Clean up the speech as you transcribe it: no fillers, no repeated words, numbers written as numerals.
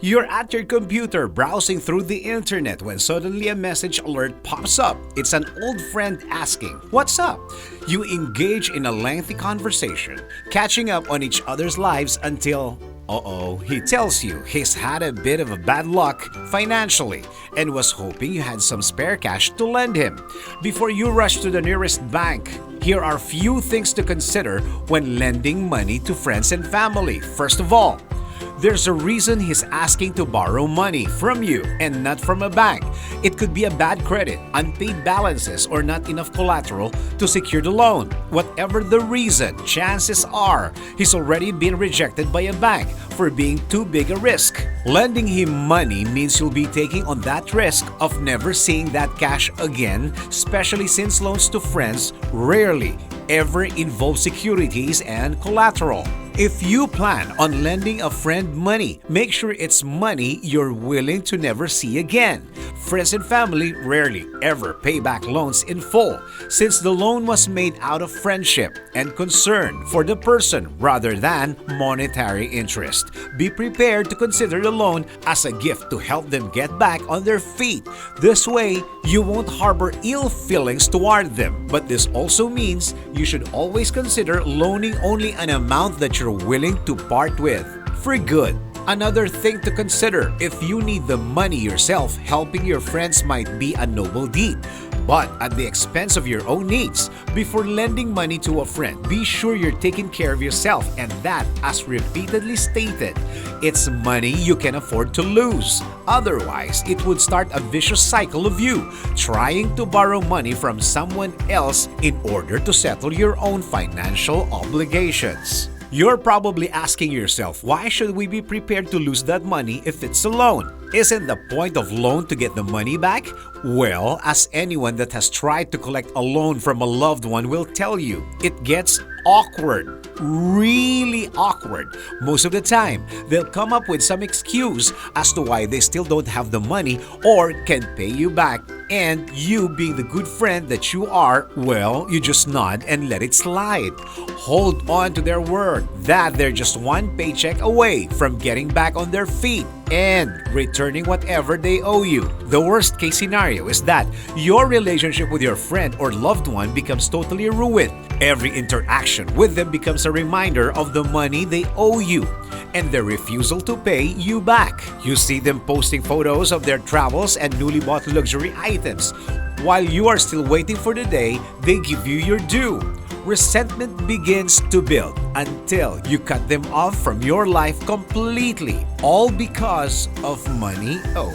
You're at your computer browsing through the internet when suddenly a message alert pops up. It's an old friend asking, "What's up?" You engage in a lengthy conversation, catching up on each other's lives until he tells you he's had a bit of a bad luck financially and was hoping you had some spare cash to lend him. Before you rush to the nearest bank, here are few things to consider when lending money to friends and family. First of all, there's a reason he's asking to borrow money from you and not from a bank. It could be a bad credit, unpaid balances, or not enough collateral to secure the loan. Whatever the reason, chances are he's already been rejected by a bank for being too big a risk. Lending him money means you'll be taking on that risk of never seeing that cash again, especially since loans to friends rarely ever involve securities and collateral. If you plan on lending a friend money, make sure it's money you're willing to never see again. Friends and family rarely ever pay back loans in full, since the loan was made out of friendship and concern for the person rather than monetary interest. Be prepared to consider the loan as a gift to help them get back on their feet. This way, you won't harbor ill feelings toward them. But this also means you should always consider loaning only an amount that you're willing to part with for good. Another thing to consider, if you need the money yourself, helping your friends might be a noble deed, but at the expense of your own needs. Before lending money to a friend, be sure you're taking care of yourself, and that, as repeatedly stated, it's money you can afford to lose. Otherwise, it would start a vicious cycle of you trying to borrow money from someone else in order to settle your own financial obligations. You're probably asking yourself, why should we be prepared to lose that money if it's a loan? Isn't the point of loan to get the money back? Well, as anyone that has tried to collect a loan from a loved one will tell you, it gets awkward. Really awkward. Most of the time, they'll come up with some excuse as to why they still don't have the money or can pay you back. And you, being the good friend that you are, well, you just nod and let it slide. Hold on to their word that they're just one paycheck away from getting back on their feet and returning whatever they owe you. The worst case scenario is that your relationship with your friend or loved one becomes totally ruined. Every interaction with them becomes a reminder of the money they owe you and their refusal to pay you back. You see them posting photos of their travels and newly bought luxury items, while you are still waiting for the day they give you your due. Resentment begins to build until you cut them off from your life completely, all because of money owed.